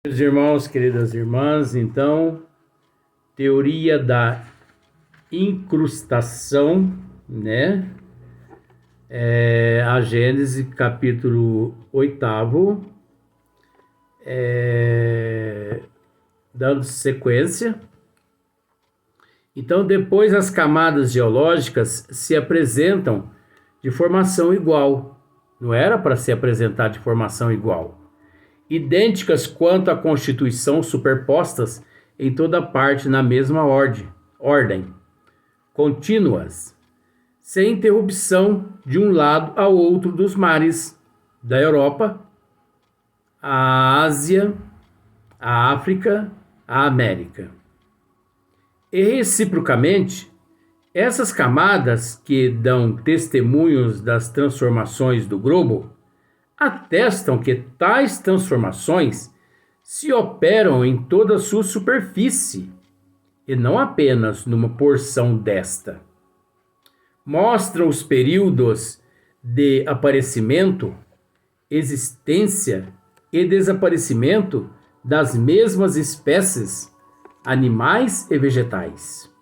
Queridos irmãos, queridas irmãs, então, teoria da incrustação, né? A Gênesis, capítulo 8, dando sequência. Então, depois as camadas geológicas se apresentam de formação igual. Não era para se apresentar de formação igual. Idênticas quanto à constituição, superpostas em toda parte na mesma ordem, contínuas, sem interrupção de um lado ao outro dos mares da Europa, a Ásia, a África, a América. E reciprocamente, essas camadas que dão testemunhos das transformações do globo atestam que tais transformações se operam em toda a sua superfície e não apenas numa porção desta. Mostram os períodos de aparecimento, existência e desaparecimento das mesmas espécies, animais e vegetais.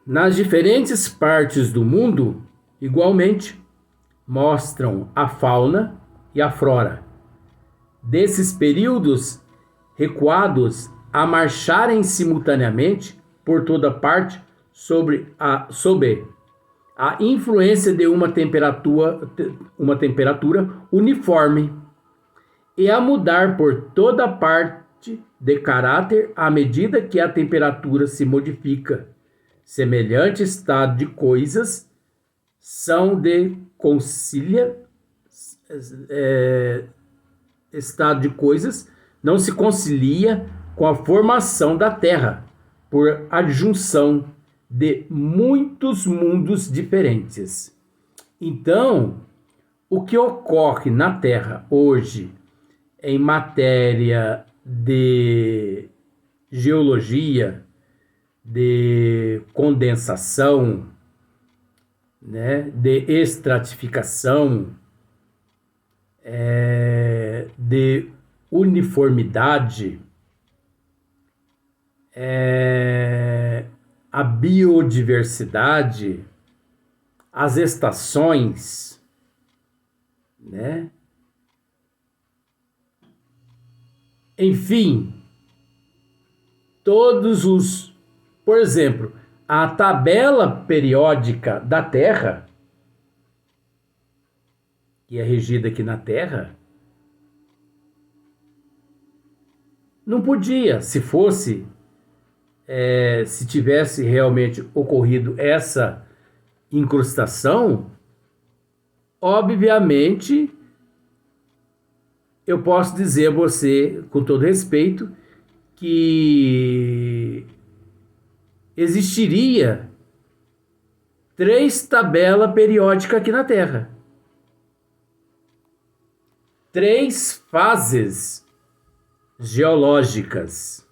Nas diferentes partes do mundo, igualmente, mostram a fauna e a flora desses períodos recuados a marcharem simultaneamente por toda parte sob a influência de uma temperatura uniforme e a mudar por toda parte de caráter à medida que a temperatura se modifica. Semelhante estado de coisas são de estado de coisas não se concilia com a formação da Terra por adjunção de muitos mundos diferentes. Então, o que ocorre na Terra hoje em matéria de geologia, de condensação, né, de estratificação, de uniformidade, a biodiversidade, as estações, né? Enfim, por exemplo, a tabela periódica da Terra, que é regida aqui na Terra, não podia, se tivesse realmente ocorrido essa incrustação, obviamente, eu posso dizer a você, com todo respeito, que existiria 3 tabelas periódicas aqui na Terra. 3 fases geológicas.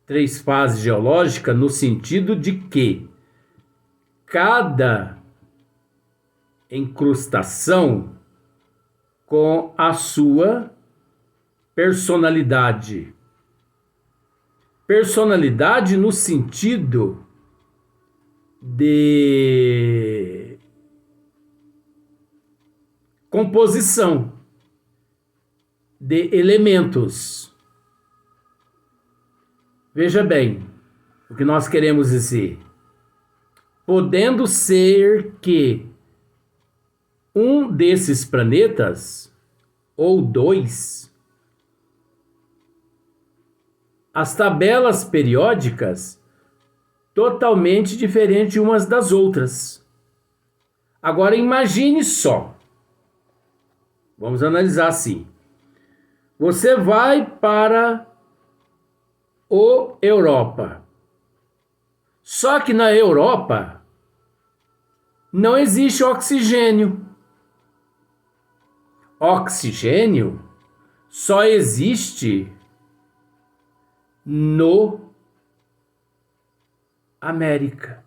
3 fases geológicas no sentido de que cada incrustação com a sua personalidade. Personalidade no sentido de composição de elementos. Veja bem o que nós queremos dizer. Podendo ser que um desses planetas, ou 2, as tabelas periódicas totalmente diferentes umas das outras. Agora imagine só. Vamos analisar assim. Você vai para a Europa. Só que na Europa não existe oxigênio. Oxigênio só existe no América.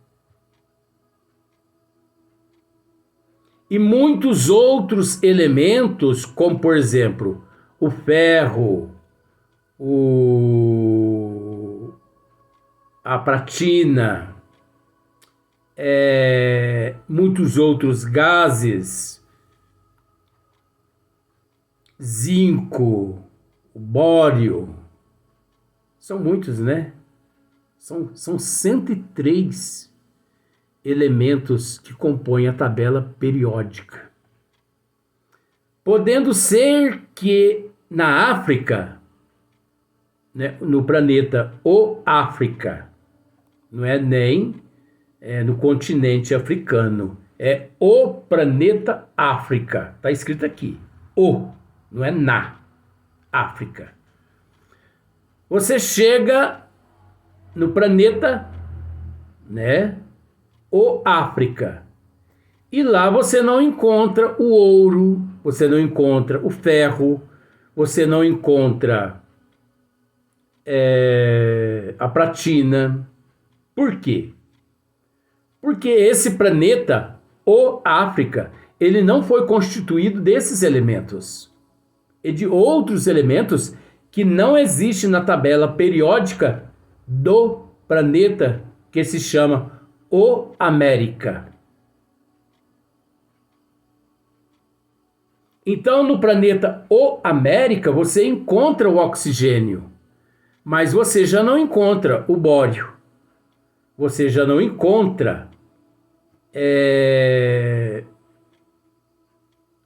E muitos outros elementos, como por exemplo, o ferro, a platina, muitos outros gases, zinco, o bório, são muitos, né? São 103 elementos que compõem a tabela periódica. Podendo ser que na África, né, no planeta o África, não é nem no continente africano, é o planeta África, está escrito aqui, não é na África. Você chega no planeta, né, o África, e lá você não encontra o ouro, você não encontra o ferro, você não encontra a platina. Por quê? Porque esse planeta, o África, ele não foi constituído desses elementos e de outros elementos que não existem na tabela periódica do planeta que se chama o América. Então, no planeta o América, você encontra o oxigênio, mas você já não encontra o bório, você já não encontra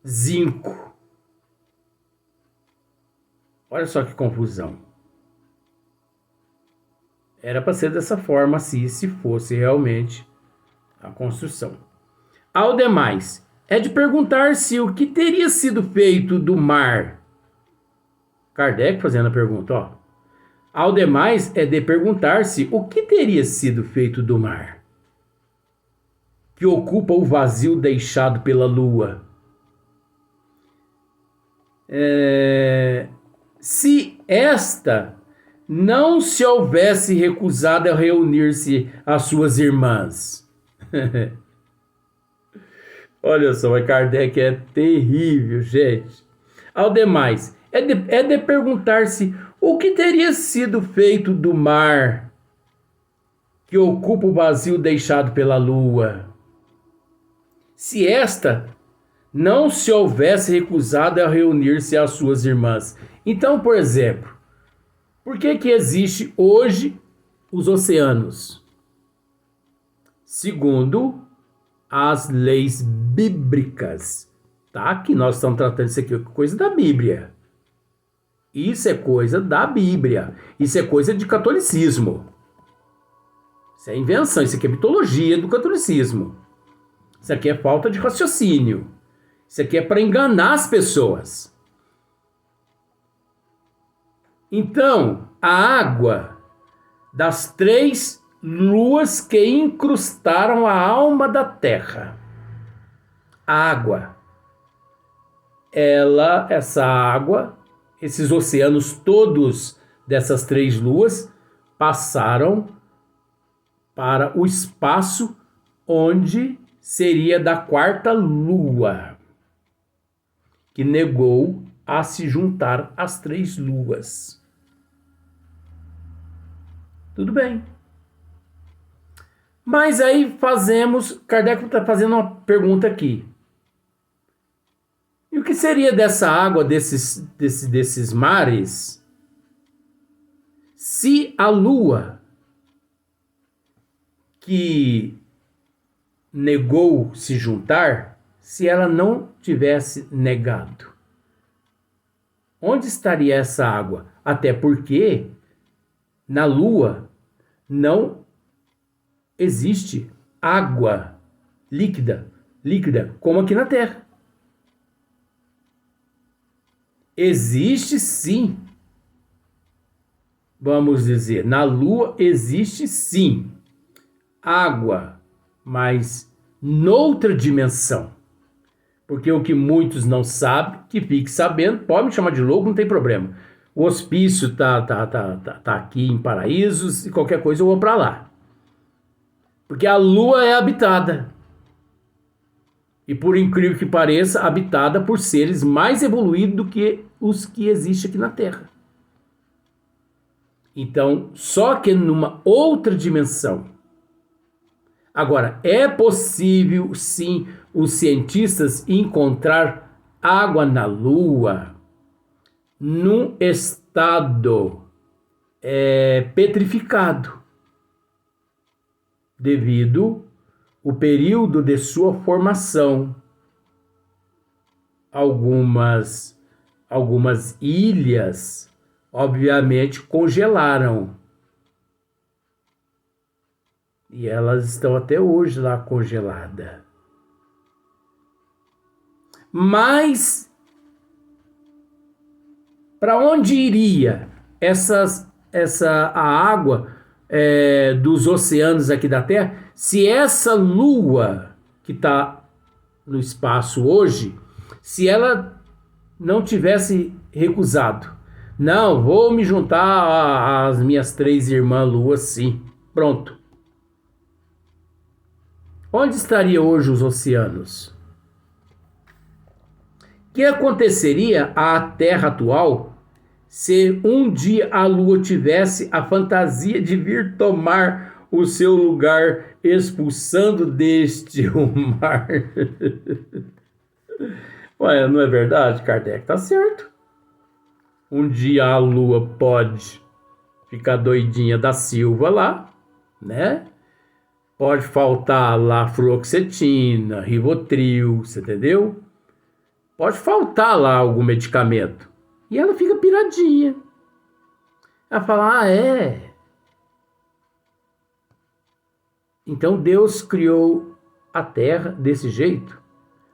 zinco. Olha só que confusão. Era para ser dessa forma se fosse realmente a construção. Ao demais, é de perguntar-se o que teria sido feito do mar. Kardec fazendo a pergunta, ó. Ao demais, é de perguntar-se o que teria sido feito do mar, que ocupa o vazio deixado pela lua. Se esta não se houvesse recusado a reunir-se às suas irmãs. Olha só, mas Kardec é terrível, gente. Ao demais, é de perguntar-se o que teria sido feito do mar que ocupa o vazio deixado pela lua, se esta não se houvesse recusado a reunir-se às suas irmãs. Então, por exemplo, por que existe hoje os oceanos? Segundo as leis bíblicas, tá? Que nós estamos tratando isso aqui, coisa da Bíblia. Isso é coisa da Bíblia. Isso é coisa de catolicismo. Isso é invenção, isso aqui é mitologia do catolicismo. Isso aqui é falta de raciocínio. Isso aqui é para enganar as pessoas. Então, a água das 3 luas que incrustaram a alma da terra. A água. Essa água, esses oceanos todos dessas 3 luas passaram para o espaço onde seria da 4ª lua, que negou a se juntar às 3 luas. Tudo bem. Mas aí Kardec está fazendo uma pergunta aqui. E o que seria dessa água, desses mares, se a lua que negou se juntar, se ela não tivesse negado? Onde estaria essa água? Até porque na lua não existe água líquida como aqui na Terra. Existe sim, vamos dizer, na lua existe sim água, mas noutra dimensão. Porque o que muitos não sabem, que fique sabendo, pode me chamar de louco, não tem problema. O hospício tá aqui em Paraísos e qualquer coisa eu vou para lá. Porque a lua é habitada. E por incrível que pareça, habitada por seres mais evoluídos do que os que existem aqui na Terra. Então, só que numa outra dimensão. Agora, é possível, sim, os cientistas encontrar água na Lua num estado petrificado, devido ao período de sua formação. Algumas ilhas, obviamente, congelaram. E elas estão até hoje lá congeladas. Mas para onde iria a água dos oceanos aqui da Terra, se essa Lua que está no espaço hoje, se ela não tivesse recusado? Não, vou me juntar às minhas 3 irmãs Luas, sim. Pronto. Onde estaria hoje os oceanos? O que aconteceria à Terra atual se um dia a Lua tivesse a fantasia de vir tomar o seu lugar, expulsando deste o mar? Ué, não é verdade, Kardec? Tá certo. Um dia a Lua pode ficar doidinha da Silva lá, né? Pode faltar lá fluoxetina, Rivotril, você entendeu? Pode faltar lá algum medicamento. E ela fica piradinha. Ela fala, é. Então Deus criou a Terra desse jeito.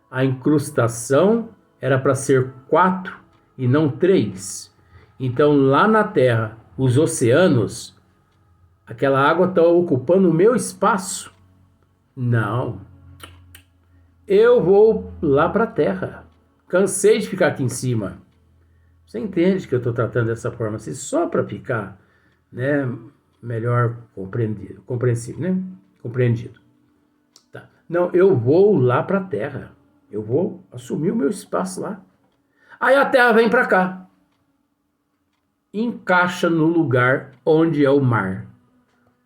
A incrustação era para ser 4 e não 3. Então lá na Terra, os oceanos, aquela água está ocupando o meu espaço. Não. Eu vou lá para a Terra. Cansei de ficar aqui em cima. Você entende que eu estou tratando dessa forma assim, só para ficar, né, melhor compreensível, né? Compreendido. Tá. Não, eu vou lá para a Terra. Eu vou assumir o meu espaço lá. Aí a Terra vem para cá. Encaixa no lugar onde é o mar.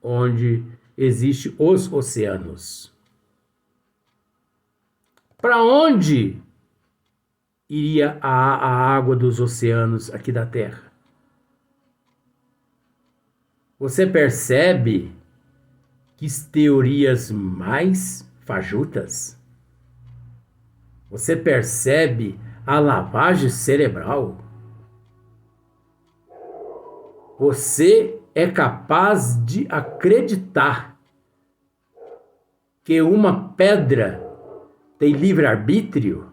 Onde existem os oceanos. Para onde iria a água dos oceanos aqui da Terra? Você percebe que teorias mais fajutas? Você percebe a lavagem cerebral? Você é capaz de acreditar que uma pedra tem livre-arbítrio?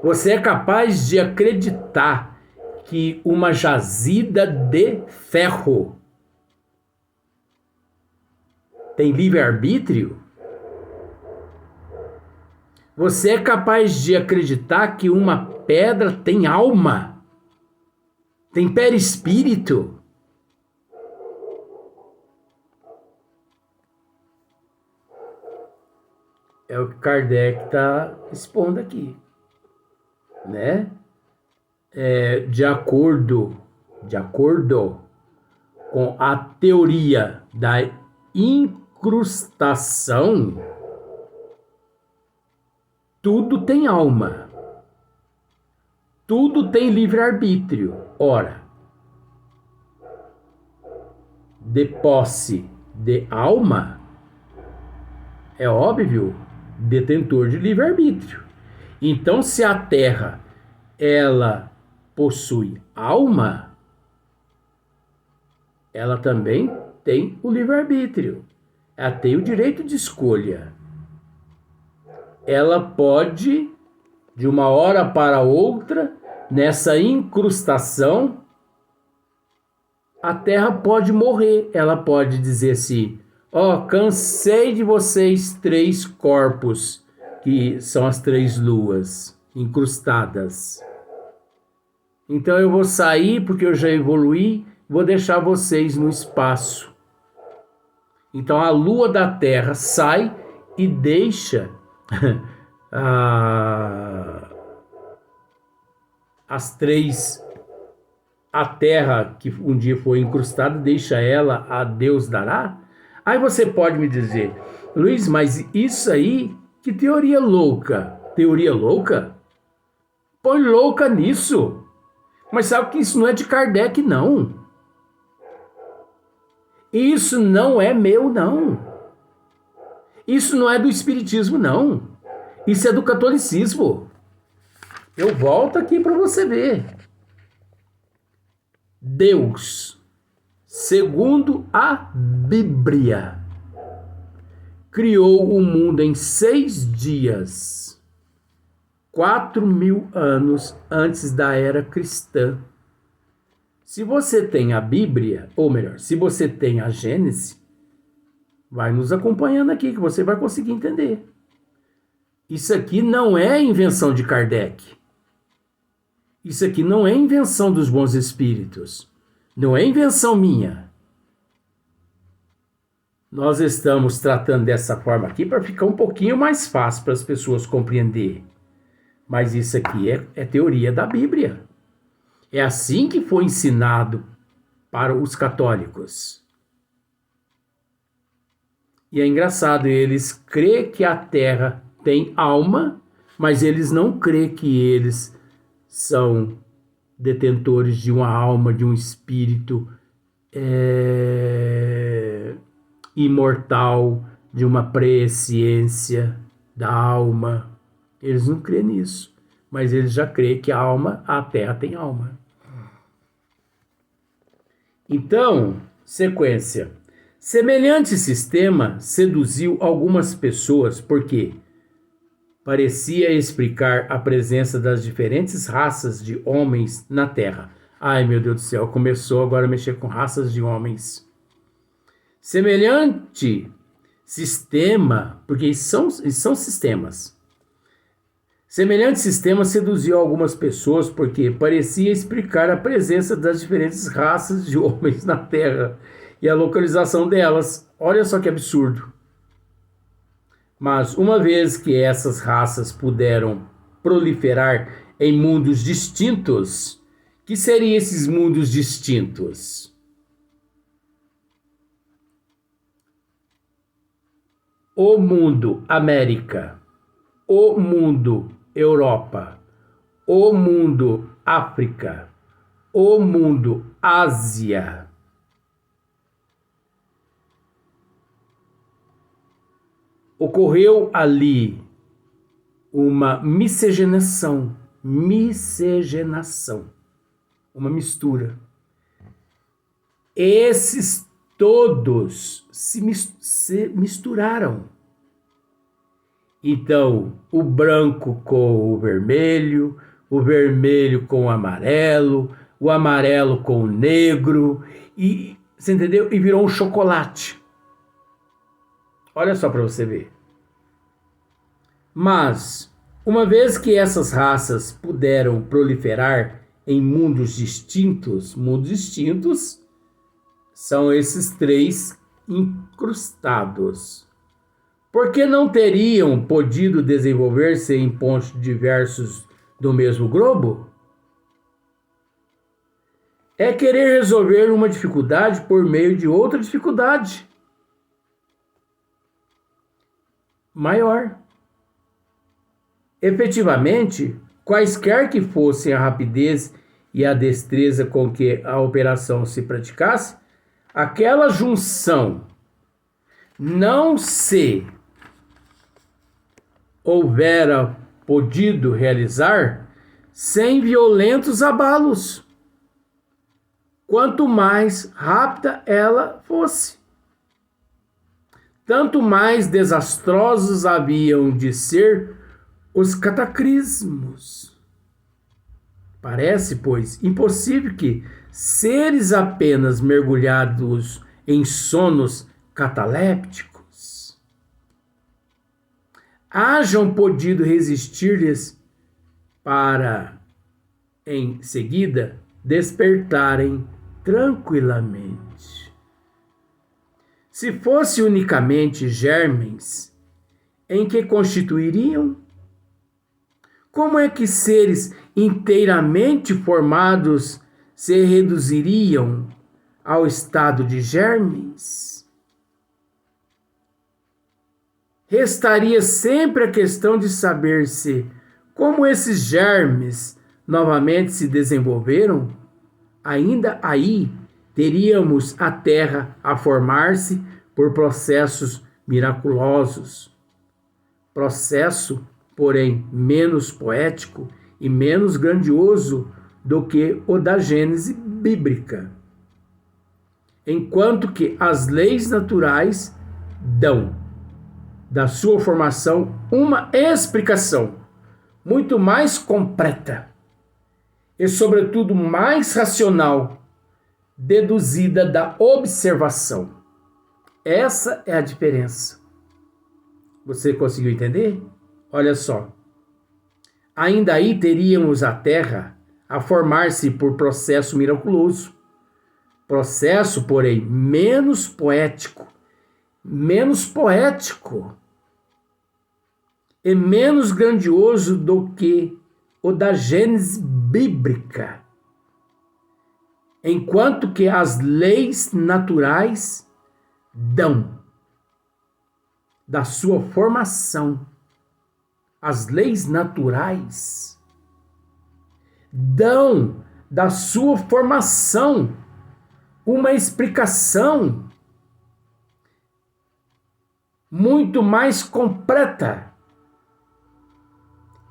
Você é capaz de acreditar que uma jazida de ferro tem livre-arbítrio? Você é capaz de acreditar que uma pedra tem alma? Tem perispírito? É o que Kardec está expondo aqui, né? De acordo com a teoria da incrustação, tudo tem alma. Tudo tem livre-arbítrio. Ora, de posse de alma, é óbvio, detentor de livre-arbítrio. Então, se a Terra, ela possui alma, ela também tem o livre-arbítrio. Ela tem o direito de escolha. Ela pode, de uma hora para outra, nessa incrustação, a Terra pode morrer. Ela pode dizer assim, cansei de vocês 3 corpos, que são as 3 luas incrustadas. Então eu vou sair porque eu já evoluí, vou deixar vocês no espaço. Então a lua da Terra sai e deixa a- as três, a terra que um dia foi incrustada, deixa ela, a Deus dará? Aí você pode me dizer, Luiz, mas isso aí, que teoria louca? Teoria louca? Põe louca nisso. Mas sabe que isso não é de Kardec, não. Isso não é meu, não. Isso não é do Espiritismo, não. Isso é do catolicismo. Eu volto aqui para você ver. Deus, segundo a Bíblia, criou o mundo em 6 dias, 4.000 anos antes da era cristã. Se você tem a Bíblia, ou melhor, se você tem a Gênese, vai nos acompanhando aqui que você vai conseguir entender. Isso aqui não é invenção de Kardec. Isso aqui não é invenção dos bons espíritos. Não é invenção minha. Nós estamos tratando dessa forma aqui para ficar um pouquinho mais fácil para as pessoas compreender. Mas isso aqui é teoria da Bíblia. É assim que foi ensinado para os católicos. E é engraçado, eles crêem que a Terra tem alma, mas eles não crêem que eles são detentores de uma alma, de um espírito imortal, de uma presciência da alma. Eles não creem nisso, mas eles já creem que a Terra tem alma. Então, sequência. Semelhante sistema seduziu algumas pessoas porque parecia explicar a presença das diferentes raças de homens na Terra. Ai, meu Deus do céu, começou agora a mexer com raças de homens. Semelhante sistema, porque são sistemas. Semelhante sistema seduziu algumas pessoas porque parecia explicar a presença das diferentes raças de homens na Terra e a localização delas. Olha só que absurdo. Mas uma vez que essas raças puderam proliferar em mundos distintos, que seriam esses mundos distintos? O mundo América, o mundo Europa, o mundo África, o mundo Ásia. Ocorreu ali uma miscigenação, uma mistura. Esses todos se misturaram. Então, o branco com o vermelho com o amarelo com o negro, e você entendeu? E virou um chocolate. Olha só para você ver. Mas, uma vez que essas raças puderam proliferar em mundos distintos são esses 3 incrustados. Por que não teriam podido desenvolver-se em pontos diversos do mesmo globo? É querer resolver uma dificuldade por meio de outra dificuldade maior. Efetivamente, quaisquer que fossem a rapidez e a destreza com que a operação se praticasse, aquela junção não se houvera podido realizar sem violentos abalos, quanto mais rápida ela fosse. Tanto mais desastrosos haviam de ser os cataclismos. Parece, pois, impossível que seres apenas mergulhados em sonos catalépticos hajam podido resistir-lhes para, em seguida, despertarem tranquilamente. Se fosse unicamente germens em que constituiriam? Como é que seres inteiramente formados se reduziriam ao estado de germes? Restaria sempre a questão de saber se, como esses germes novamente se desenvolveram, ainda aí teríamos a Terra a formar-se por processos miraculosos. Processo, porém, menos poético e menos grandioso do que o da Gênese bíblica. Enquanto que as leis naturais dão da sua formação uma explicação muito mais completa e, sobretudo, mais racional, deduzida da observação. Essa é a diferença. Você conseguiu entender? Olha só. Ainda aí teríamos a Terra a formar-se por processo miraculoso. Processo, porém, menos poético e menos grandioso do que o da Gênese bíblica. Enquanto que as leis naturais dão da sua formação, as leis naturais dão da sua formação uma explicação muito mais completa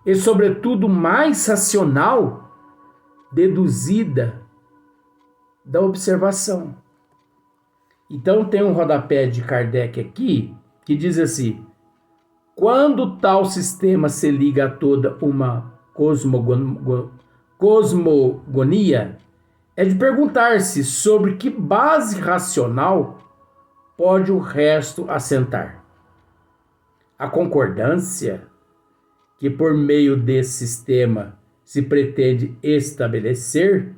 e, sobretudo, mais racional, deduzida da observação. Então, tem um rodapé de Kardec aqui que diz assim: quando tal sistema se liga a toda uma cosmogonia, é de perguntar-se sobre que base racional pode o resto assentar. A concordância que por meio desse sistema se pretende estabelecer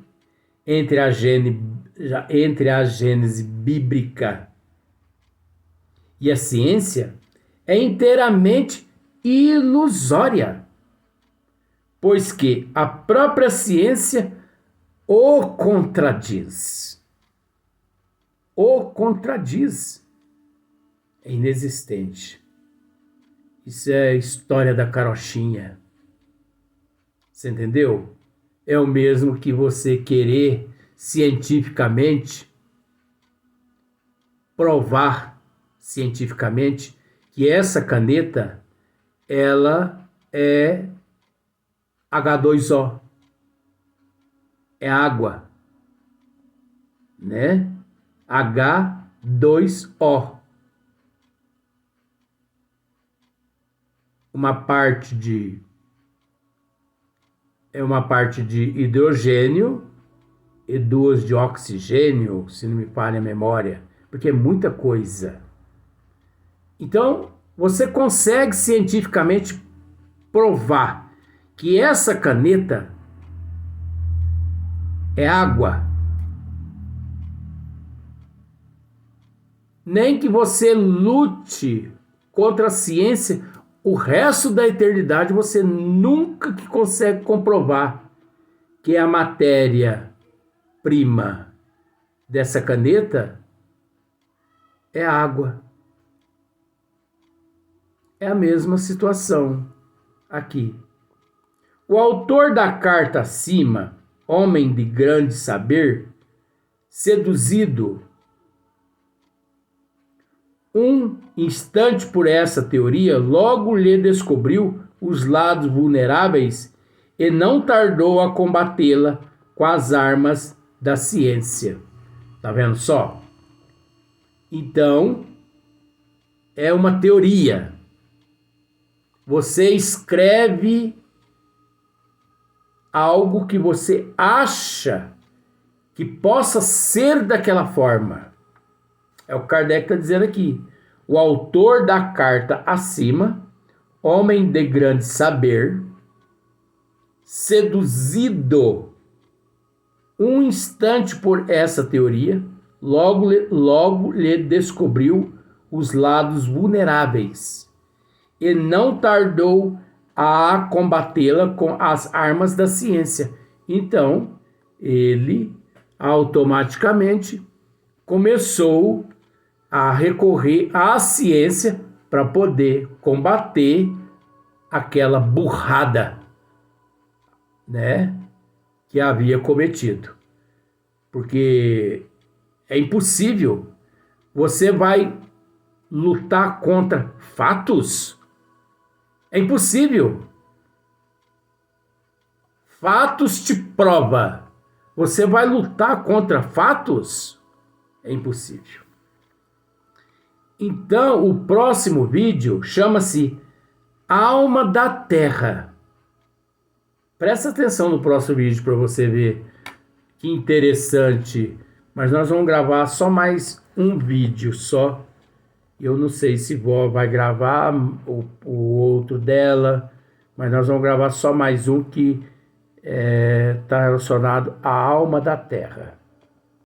entre a Gênese bíblica e a ciência é inteiramente ilusória, pois que a própria ciência o contradiz. O contradiz. É inexistente. Isso é a história da carochinha. Você entendeu? É o mesmo que você querer cientificamente provar cientificamente que essa caneta ela é H2O. É água, né? H2O. Uma parte de hidrogênio e duas de oxigênio, se não me falha a memória, porque é muita coisa. Então, você consegue cientificamente provar que essa caneta é água. Nem que você lute contra a ciência, o resto da eternidade você nunca que consegue comprovar que a matéria-prima dessa caneta é água. É a mesma situação aqui. O autor da carta acima, homem de grande saber, seduzido um instante por essa teoria, logo lhe descobriu os lados vulneráveis e não tardou a combatê-la com as armas da ciência. Tá vendo só? Então, é uma teoria. Você escreve algo que você acha que possa ser daquela forma. É o que Kardec está dizendo aqui. O autor da carta acima, homem de grande saber, seduzido um instante por essa teoria, logo lhe descobriu os lados vulneráveis e não tardou a combatê-la com as armas da ciência. Então, ele automaticamente começou a recorrer à ciência para poder combater aquela burrada, né, que havia cometido. Porque é impossível. Você vai lutar contra fatos? É impossível. Fatos te prova. Você vai lutar contra fatos? É impossível. Então, o próximo vídeo chama-se Alma da Terra. Presta atenção no próximo vídeo para você ver que interessante. Mas nós vamos gravar só mais um vídeo só. Eu não sei se vó vai gravar o outro dela, mas nós vamos gravar só mais um que está relacionado à alma da Terra.